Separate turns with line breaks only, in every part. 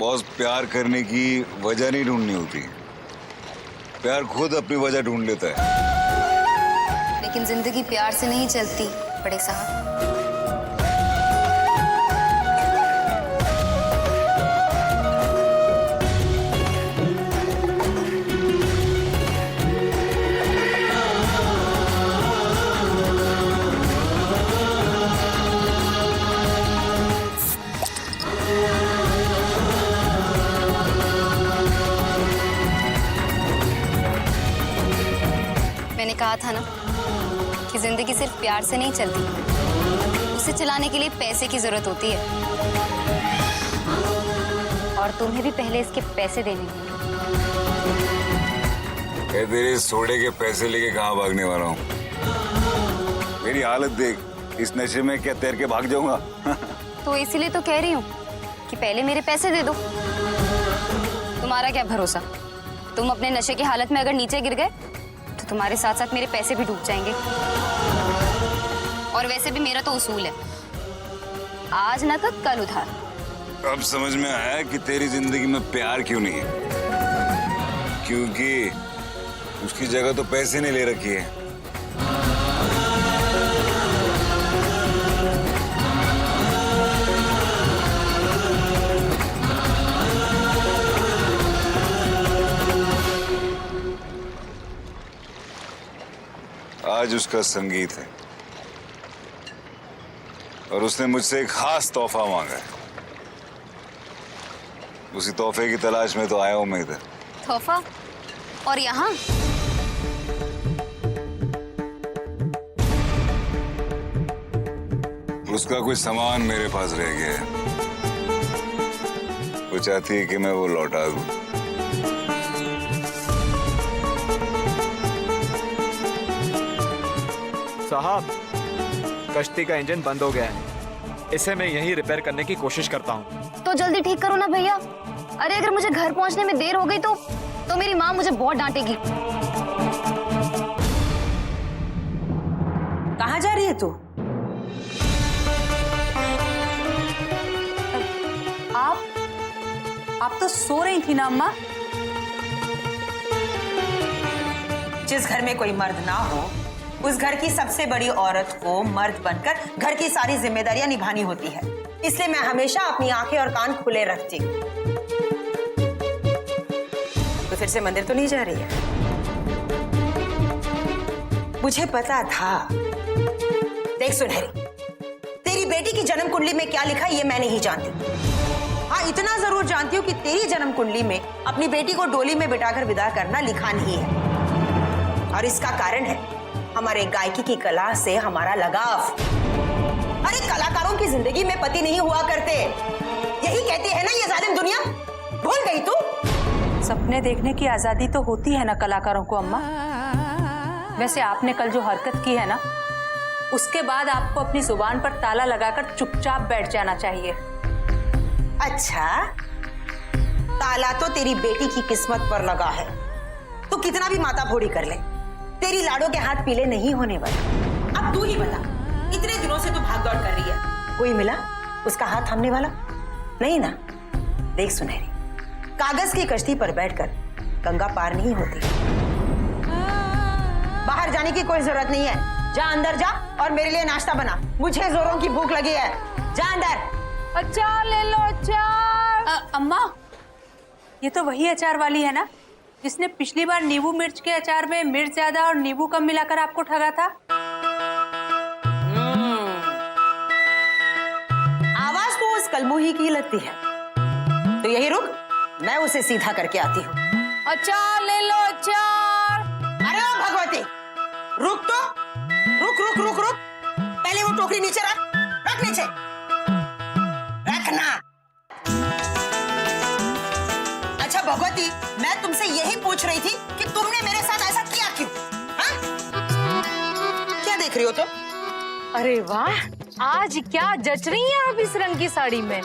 Boss, प्यार करने की वजह नहीं ढूंढनी होती, प्यार खुद अपनी वजह ढूंढ लेता है।
लेकिन जिंदगी प्यार से नहीं चलती बड़े साहब। मैंने कहा था ना कि जिंदगी सिर्फ प्यार से नहीं चलती, उसे चलाने के लिए पैसे की जरूरत होती है। और तुम्हें भी पहले इसके पैसे देने होंगे।
तेरे सोडे के पैसे लेके कहाँ भागने वाला हूँ? मेरी हालत देख, इस नशे में क्या तैर के भाग जाऊंगा?
तो इसीलिए तो कह रही हूँ कि पहले मेरे पैसे दे दो। तुम्हारा क्या भरोसा, तुम अपने नशे की हालत में अगर नीचे गिर गए तो तुम्हारे साथ साथ मेरे पैसे भी डूब जाएंगे। और वैसे भी मेरा तो उसूल है, आज ना तो कल उधार।
अब समझ में आया कि तेरी जिंदगी में प्यार क्यों नहीं है, क्योंकि उसकी जगह तो पैसे ने ले रखी है। आज उसका संगीत है और उसने मुझसे एक खास तोहफा मांगा है। उसी तोहफे की तलाश में तो आया हूं मैं इधर।
तोहफा? और यहाँ?
उसका कोई सामान मेरे पास रह गया है, वो चाहती है कि मैं वो लौटा दूं।
साहब, कश्ती का इंजन बंद हो गया है, इसे मैं यहीं रिपेयर करने की कोशिश करता हूँ।
तो जल्दी ठीक करो ना भैया। अरे अगर मुझे घर पहुंचने में देर हो गई तो मेरी माँ मुझे बहुत डांटेगी।
कहाँ जा रही है तू? आप तो सो रही थी ना अम्मा। जिस घर में कोई मर्द ना हो, उस घर की सबसे बड़ी औरत को मर्द बनकर घर की सारी जिम्मेदारियां निभानी होती है। इसलिए मैं हमेशा अपनी आंखें और कान खुले रखती हूँ। तो फिर से मंदिर तो नहीं जा रही है? मुझे पता था। देख सुनहरी, तेरी बेटी की जन्म कुंडली में क्या लिखा ये मैं नहीं जानती। हाँ, इतना जरूर जानती हूँ कि तेरी जन्म कुंडली में अपनी बेटी को डोली में बिठाकर विदा करना लिखा नहीं है। और इसका कारण है हमारे गायकी की कला से हमारा लगाव। अरे कलाकारों की जिंदगी में पति नहीं हुआ करते, यही कहती है ना ये जालिम दुनिया। भूल गई तू? सपने देखने की आजादी तो होती है ना कलाकारों को अम्मा। वैसे आपने कल जो हरकत की है ना, उसके बाद आपको अपनी जुबान पर ताला लगाकर चुपचाप बैठ जाना चाहिए। अच्छा, ताला तो तेरी बेटी की किस्मत पर लगा है। तू कितना भी माता फोड़ी कर ले, तेरी लाडो के हाथ पीले नहीं होने वाले। अब तू ही बता, इतने दिनों से तू भाग दौड़ कर रही है, कोई मिला उसका हाथ थामने वाला? नहीं ना। देख सुनहरी, कागज की कश्ती पर बैठकर गंगा पार नहीं होती। बाहर जाने की कोई जरूरत नहीं है। जा अंदर जा और मेरे लिए नाश्ता बना, मुझे जोरों की भूख लगी है। जा अंदर। अचार ले लो, अचार। अम्मा, ये तो वही अचार वाली है ना जिसने पिछली बार नींबू मिर्च के अचार में मिर्च ज्यादा और नींबू कम मिलाकर आपको ठगा था। आवाज तो उस कलमुही की लगती है। तो यही रुक, मैं उसे सीधा करके आती हूँ। अचार ले लो, अचार। अरे ओ भगवती, रुक तो, रुक रुक रुक रुक। पहले वो टोकरी नीचे रख, रख नीचे, रखना। अच्छा भगवती, मैं तुमसे यही पूछ रही थी कि तुमने मेरे साथ ऐसा किया क्यों? हाँ? क्या देख रही हो तुम?
अरे वाह, आज क्या जच रही हैं आप इस रंग की साड़ी में,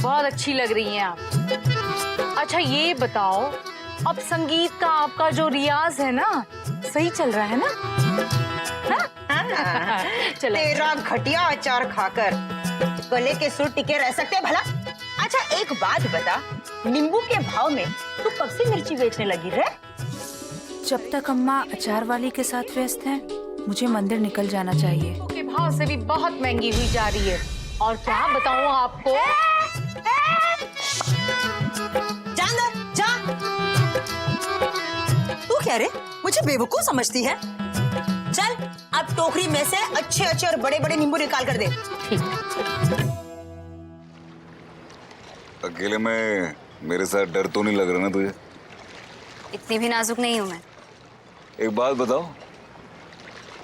बहुत अच्छी लग रही हैं आप। अच्छा ये बताओ, अब संगीत का आपका जो रियाज है ना, सही चल रहा है ना? चलो।
तेरा घटिया अचार खाकर गले के सुर टिके रह सकते भला? आज अच्छा एक बात बता, नींबू के भाव में तू कब से मिर्ची बेचने लगी रे?
जब तक अम्मा अचार वाली के साथ व्यस्त हैं, मुझे मंदिर निकल जाना चाहिए।
के भाव से भी बहुत महंगी हुई जा रही है। और क्या बताऊं आपको,
जा अंदर, जा। तू क्या रे, मुझे बेवकूफ समझती है? चल अब टोकरी में से अच्छे अच्छे और बड़े बड़े नींबू निकाल कर दे।
अकेले में मेरे साथ डर तो नहीं लग रहा ना तुझे?
इतनी भी नाजुक नहीं हूं मैं।
एक बात बताओ,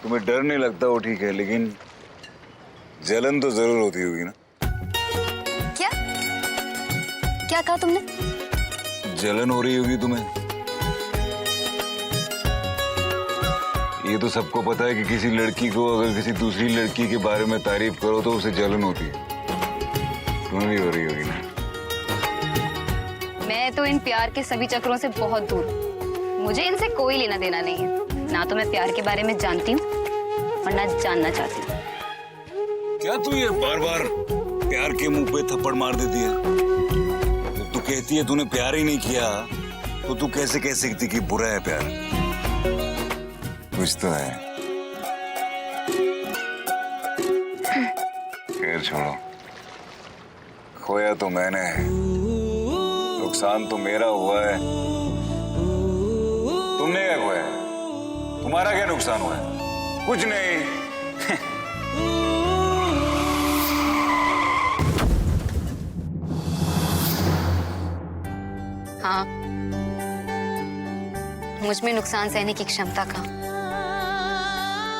तुम्हें डर नहीं लगता वो ठीक है, लेकिन जलन तो जरूर होती होगी ना?
क्या क्या कहा तुमने?
जलन हो रही होगी तुम्हें। ये तो सबको पता है कि किसी लड़की को अगर किसी दूसरी लड़की के बारे में तारीफ करो तो उसे जलन होती है। तुम्हें भी हो रही होगी ना?
मैं तो इन प्यार के सभी चक्रों से बहुत दूर हूं। मुझे इनसे कोई लेना देना नहीं है। ना तो मैं प्यार के बारे में जानती हूँ और ना जानना चाहती हूँ।
क्या तू ये बार बार प्यार के मुंह पे थप्पड़ मार देती है? जब तू कहती है तूने प्यार ही नहीं किया तो तू कैसे कह सकती कि बुरा है प्यार? कुछ तो है। खैर छोड़ो, खोया तो मैंने, नुकसान तो मेरा हुआ है। तुमने क्या खोया? तुम्हारा क्या नुकसान हुआ है? कुछ नहीं।
हाँ, मुझ में नुकसान सहने की क्षमता का,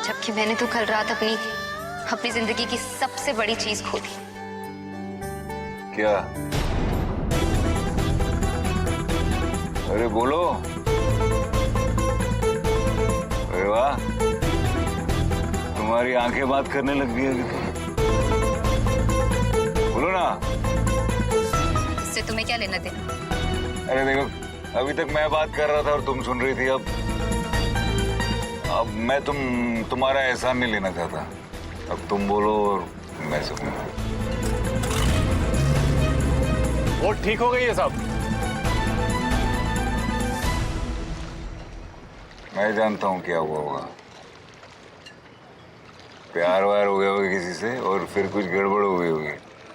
जबकि मैंने तो कल रात अपनी जिंदगी की सबसे बड़ी चीज खो दी।
क्या? अरे बोलो। अरे वाह, तुम्हारी आंखें बात करने लग गई है। बोलो ना।
इससे तुम्हें क्या लेना देना?
अरे देखो, अभी तक मैं बात कर रहा था और तुम सुन रही थी। अब मैं तुम्हारा एहसान नहीं लेना चाहता। अब तुम बोलो और मैं सुनूं।
वो ठीक हो गई है सब।
मैं जानता हूँ क्या हुआ होगा। प्यार वार हो गया होगा किसी से और फिर कुछ गड़बड़ हो गई होगी,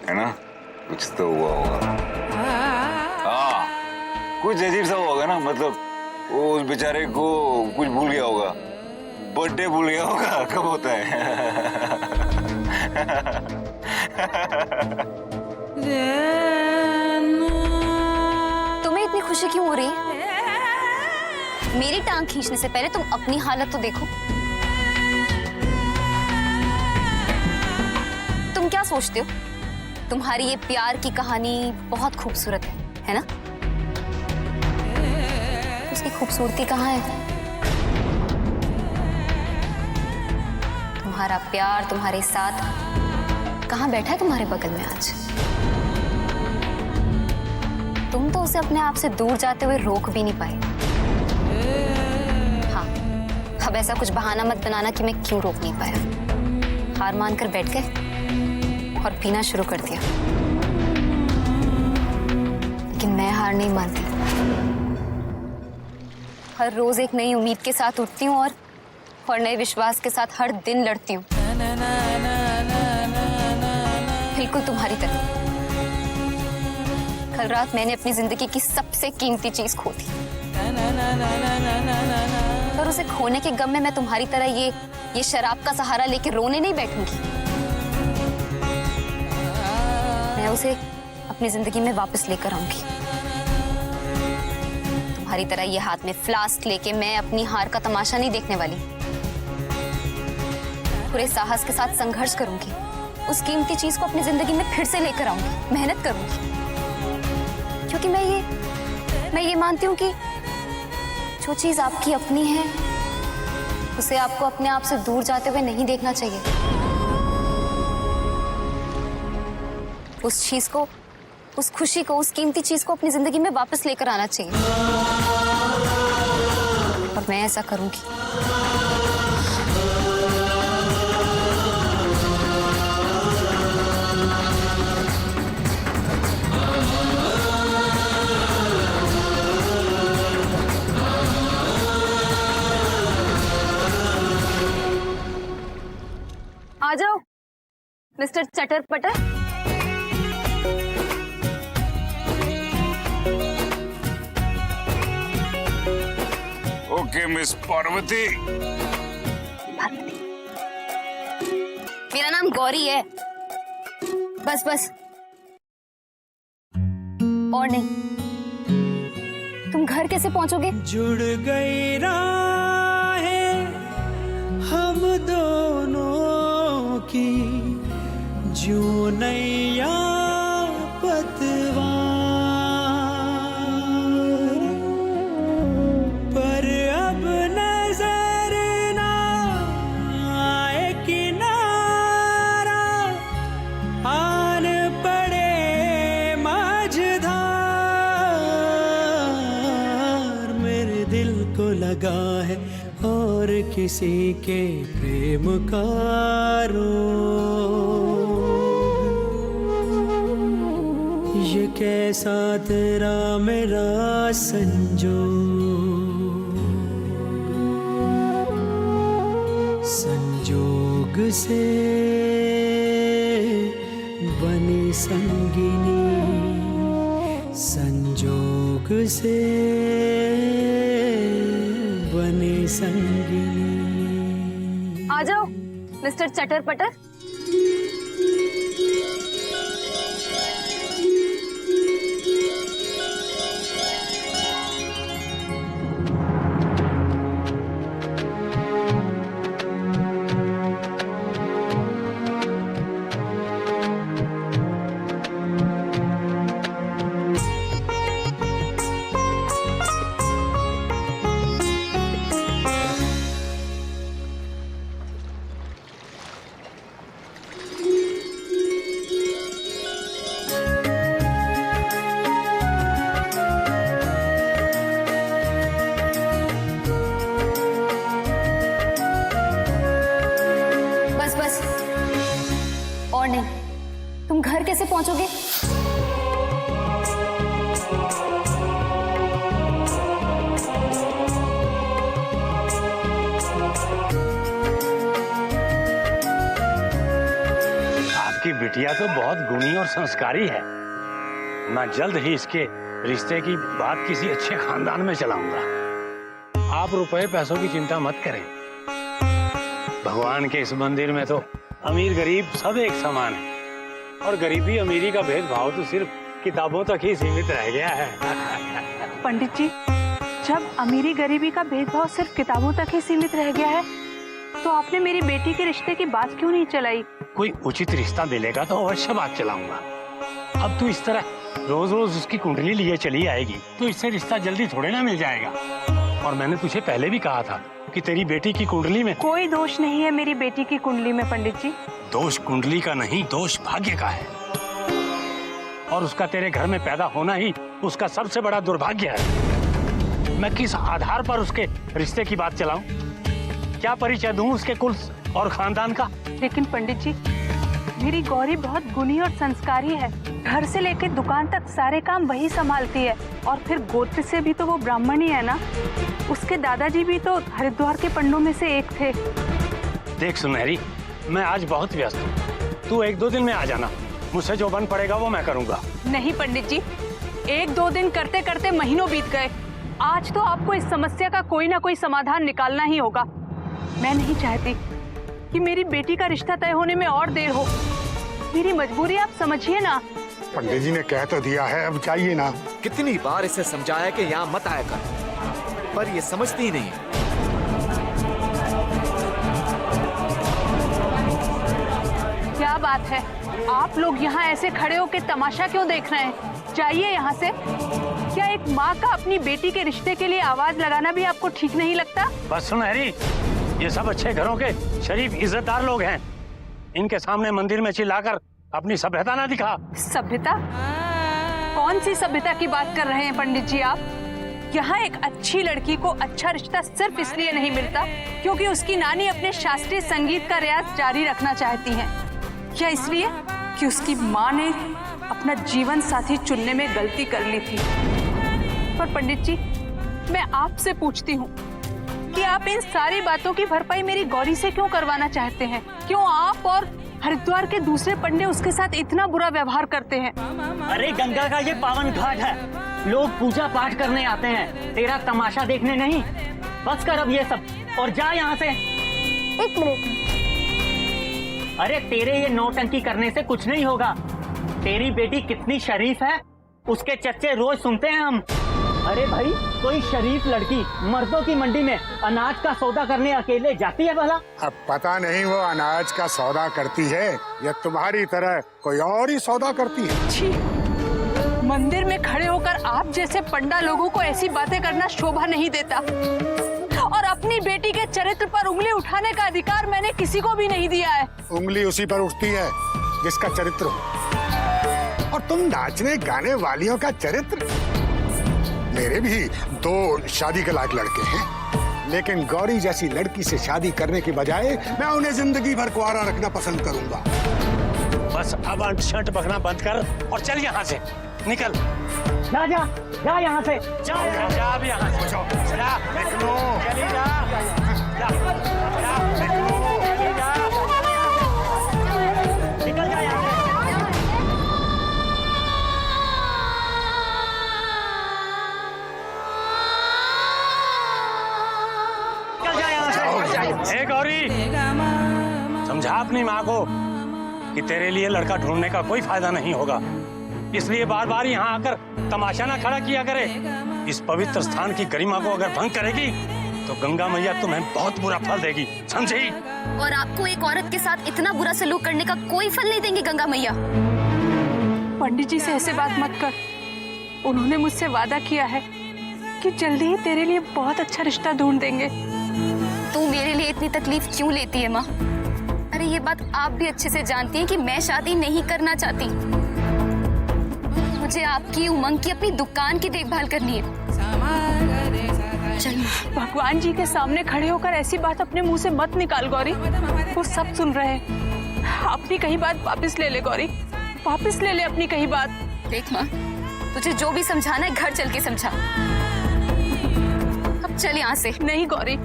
है ना? कुछ तो हुआ होगा। हाँ, कुछ अजीब सा होगा ना, मतलब वो उस बेचारे को कुछ भूल गया होगा। बर्थडे भूल गया होगा। कब होता है?
तुम्हें इतनी खुशी क्यों हो रही है? मेरी टांग खींचने से पहले तुम अपनी हालत तो देखो। तुम क्या सोचते हो? तुम्हारी ये प्यार की कहानी बहुत खूबसूरत है ना? उसकी खूबसूरती कहाँ है? तुम्हारा प्यार तुम्हारे साथ कहाँ बैठा है तुम्हारे बगल में आज? तुम तो उसे अपने आप से दूर जाते हुए रोक भी नहीं पाए। हाँ, अब ऐसा कुछ बहाना मत बनाना कि मैं क्यों रोक नहीं पाया। हार मानकर बैठ गए और पीना शुरू कर दिया। लेकिन मैं हार नहीं मानती। हर रोज एक नई उम्मीद के साथ उठती हूँ और नए विश्वास के साथ हर दिन लड़ती हूँ, बिल्कुल तुम्हारी तरह। कल रात मैंने अपनी जिंदगी की सबसे कीमती चीज खो दी और उसे खोने के गम में मैं तुम्हारी तरह ये शराब का सहारा लेके रोने नहीं बैठूंगी। मैं उसे अपनी जिंदगी में वापस लेकर आऊंगी। तुम्हारी तरह ये हाथ में फ्लास्क लेके मैं अपनी हार का तमाशा नहीं देखने वाली। पूरे साहस के साथ संघर्ष करूंगी, उस कीमती चीज को अपनी जिंदगी में फिर से लेकर आऊंगी, मेहनत करूंगी। क्योंकि मैं ये मानती हूँ कि जो चीज आपकी अपनी है उसे आपको अपने आप से दूर जाते हुए नहीं देखना चाहिए। उस चीज को, उस खुशी को, उस कीमती चीज को अपनी जिंदगी में वापस लेकर आना चाहिए। और मैं ऐसा करूंगी। मिस्टर चटर पटर।
Okay miss Parvati.
मेरा नाम गौरी है। बस बस, और नहीं। तुम घर कैसे पहुंचोगे?
जुड़ गई राहें हम दोनों की, जो नैया पतवार, पर अब नजर ना आए किनारा, आन पड़े माझधार, मेरे दिल को लगा है और किसी के प्रेम का रोग, ये कैसा तेरा मेरा संजोग से बनी संगिनी, संजोग से बनी संगिनी।
आ जाओ मिस्टर चटर पटर। और नहीं, तुम घर कैसे पहुंचोगे?
आपकी बिटिया तो बहुत गुणी और संस्कारी है। मैं जल्द ही इसके रिश्ते की बात किसी अच्छे खानदान में चलाऊंगा। आप रुपए पैसों की चिंता मत करें। भगवान के इस मंदिर में तो अमीर गरीब सब एक समान है, और गरीबी अमीरी का भेदभाव तो सिर्फ किताबों तक ही सीमित रह गया है।
पंडित जी, जब अमीरी गरीबी का भेदभाव सिर्फ किताबों तक ही सीमित रह गया है, तो आपने मेरी बेटी के रिश्ते की बात क्यों नहीं चलाई?
कोई उचित रिश्ता मिलेगा तो अवश्य बात चलाऊंगा। अब तू इस तरह रोज रोज उसकी कुंडली लिए चली आएगी तो इससे रिश्ता जल्दी थोड़े ना मिल जाएगा। और मैंने तुझे पहले भी कहा था कि तेरी बेटी की कुंडली में
कोई दोष नहीं है। मेरी बेटी की कुंडली में पंडित जी
दोष कुंडली का नहीं, दोष भाग्य का है। और उसका तेरे घर में पैदा होना ही उसका सबसे बड़ा दुर्भाग्य है। मैं किस आधार पर उसके रिश्ते की बात चलाऊं? क्या परिचय दूं उसके कुल और खानदान का?
लेकिन पंडित जी, मेरी गौरी बहुत गुणी और संस्कारी है। घर से लेकर दुकान तक सारे काम वही संभालती है, और फिर गोत्र से भी तो वो ब्राह्मण ही है ना। उसके दादाजी भी तो हरिद्वार के पंडों में से एक थे।
देख सुनहरी, मैं आज बहुत व्यस्त हूँ, तू 1-2 दिन में आ जाना। मुझसे जो बन पड़ेगा वो मैं करूँगा।
नहीं पंडित जी, 1-2 दिन करते करते महीनों बीत गए। आज तो आपको इस समस्या का कोई ना कोई समाधान निकालना ही होगा। मैं नहीं चाहती कि मेरी बेटी का रिश्ता तय होने में और देर हो। मेरी मजबूरी आप समझिए ना।
पंडित जी ने कह तो दिया है, अब चाहिए ना।
कितनी बार इसे समझाया कि यहाँ मत आया कर, पर ये समझती ही नहीं है।
क्या बात है, आप लोग यहाँ ऐसे खड़े होकर तमाशा क्यों देख रहे हैं? जाइए यहाँ से। क्या एक माँ का अपनी बेटी के रिश्ते के लिए आवाज लगाना भी आपको ठीक नहीं लगता?
बस सुनहरी, ये सब अच्छे घरों के शरीफ इज्जतदार लोग हैं। इनके सामने मंदिर में चिल्लाकर अपनी सभ्यता ना दिखा।
सभ्यता? कौन सी सभ्यता की बात कर रहे हैं पंडित जी आप? यहाँ एक अच्छी लड़की को अच्छा रिश्ता सिर्फ इसलिए नहीं मिलता क्योंकि उसकी नानी अपने शास्त्रीय संगीत का रियाज जारी रखना चाहती हैं, या इसलिए कि उसकी माँ ने अपना जीवन साथी चुनने में गलती कर ली थी। पर पंडित जी, मैं आपसे पूछती हूँ कि आप इन सारी बातों की भरपाई मेरी गौरी से क्यों करवाना चाहते हैं? क्यों आप और हरिद्वार के दूसरे पंडे उसके साथ इतना बुरा व्यवहार करते हैं।
अरे गंगा का ये पावन घाट है, लोग पूजा पाठ करने आते हैं, तेरा तमाशा देखने नहीं। बस कर अब ये सब और जा यहाँ से।
एक मिनट,
अरे तेरे ये नौटंकी करने से कुछ नहीं होगा। तेरी बेटी कितनी शरीफ है, उसके चर्चे रोज सुनते हैं हम। अरे भाई, कोई शरीफ लड़की मर्दों की मंडी में अनाज का सौदा करने अकेले जाती है भला?
अब पता नहीं वो अनाज का सौदा करती है या तुम्हारी तरह कोई और ही सौदा करती है।
छी, मंदिर में खड़े होकर आप जैसे पंडा लोगों को ऐसी बातें करना शोभा नहीं देता। और अपनी बेटी के चरित्र पर उंगली उठाने का अधिकार मैंने किसी को भी नहीं दिया है।
उंगली उसी पर उठती है जिसका चरित्र हो। और तुम नाचने गाने वालियों का चरित्र। मेरे भी 2 शादी के लायक लड़के हैं, लेकिन गौरी जैसी लड़की से शादी करने की बजाय मैं उन्हें जिंदगी भर कुंवारा रखना पसंद करूंगा।
बस अब अंट शर्ट बकना बंद कर और चल यहाँ से, निकल।
जा जा जा यहाँ से,
जा अब यहाँ से, जा चली जा, जा चली जा,
निकल जा यहाँ से।
हे गौरी, समझा अपनी माँ को कि तेरे लिए लड़का ढूंढने का कोई फायदा नहीं होगा, इसलिए बार बार यहाँ आकर तमाशा ना खड़ा किया करे। इस पवित्र स्थान की गरिमा को अगर भंग करेगी तो गंगा मैया तुम्हें बहुत बुरा फल देगी, समझी?
और आपको एक औरत के साथ इतना बुरा सलूक करने का कोई फल नहीं देंगे गंगा मैया।
पंडित जी से ऐसे बात मत कर। उन्होंने मुझसे वादा किया है कि जल्दी ही तेरे लिए बहुत अच्छा रिश्ता ढूंढ देंगे।
तू मेरे लिए इतनी तकलीफ क्यों लेती है माँ? अरे ये बात आप भी अच्छे से जानती हैं कि मैं शादी नहीं करना चाहती। मुझे आपकी उमंग की अपनी दुकान की देखभाल करनी है। चलो।
भगवान जी के सामने खड़े होकर ऐसी बात अपने मुंह से मत निकाल गौरी, वो सब सुन रहे हैं। अपनी कही बात वापस ले ले गौरी, वापस ले ले अपनी कही बात।
देख माँ, तुझे जो भी समझाना है घर चल के समझा। अब चल यहाँ से।
नहीं गौरी,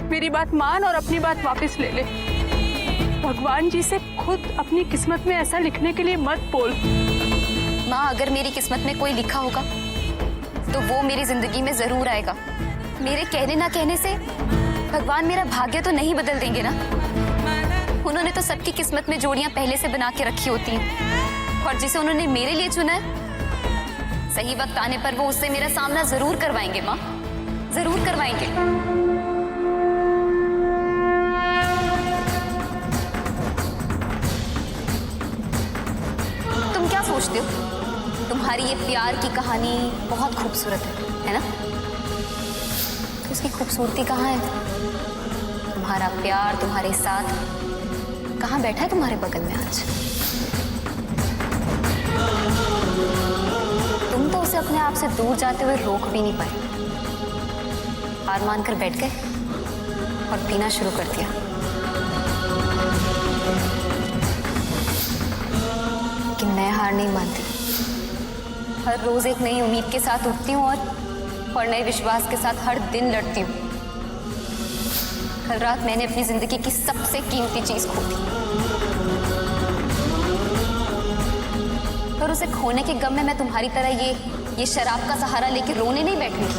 मेरी बात मान और अपनी बात वापस ले ले। भगवान जी से खुद अपनी किस्मत में ऐसा लिखने के लिए मत बोल।
माँ, अगर मेरी किस्मत में कोई लिखा होगा तो वो मेरी जिंदगी में जरूर आएगा। मेरे कहने ना कहने से भगवान मेरा भाग्य तो नहीं बदल देंगे ना। उन्होंने तो सबकी किस्मत में जोड़ियां पहले से बना के रखी होती हैं, और जिसे उन्होंने मेरे लिए चुना है, सही वक्त आने पर वो उससे मेरा सामना जरूर करवाएंगे माँ, जरूर करवाएंगे। तुम क्या सोचते हो? तुम्हारी ये प्यार की कहानी बहुत खूबसूरत है ना? उसकी खूबसूरती कहाँ है? तुम्हारा प्यार तुम्हारे साथ कहाँ बैठा है तुम्हारे बगल में आज? तुम तो उसे अपने आप से दूर जाते हुए रोक भी नहीं पाए। हार मानकर बैठ गए और पीना शुरू कर दिया। लेकिन मैं हार नहीं मानती। हर रोज एक नई उम्मीद के साथ उठती हूँ और नए विश्वास के साथ हर दिन लड़ती हूँ। कल रात मैंने अपनी जिंदगी की सबसे कीमती चीज खो दी, और उसे खोने के गम में मैं तुम्हारी तरह ये शराब का सहारा लेके रोने नहीं बैठूंगी।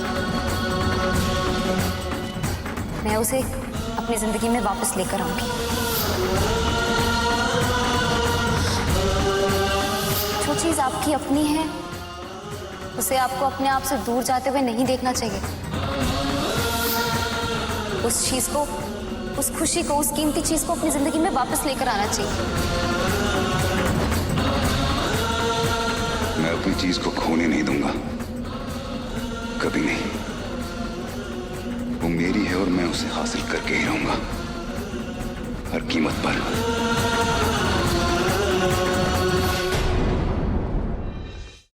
मैं उसे अपनी जिंदगी में वापस लेकर आऊंगी। जो चीज आपकी अपनी है उसे आपको अपने आप से दूर जाते हुए नहीं देखना चाहिए। उस चीज को, उस खुशी को, उस कीमती चीज को अपनी जिंदगी में वापस लेकर आना चाहिए।
मैं अपनी चीज को खोने नहीं दूंगा, कभी नहीं। वो मेरी है और मैं उसे हासिल करके ही रहूंगा, हर कीमत पर।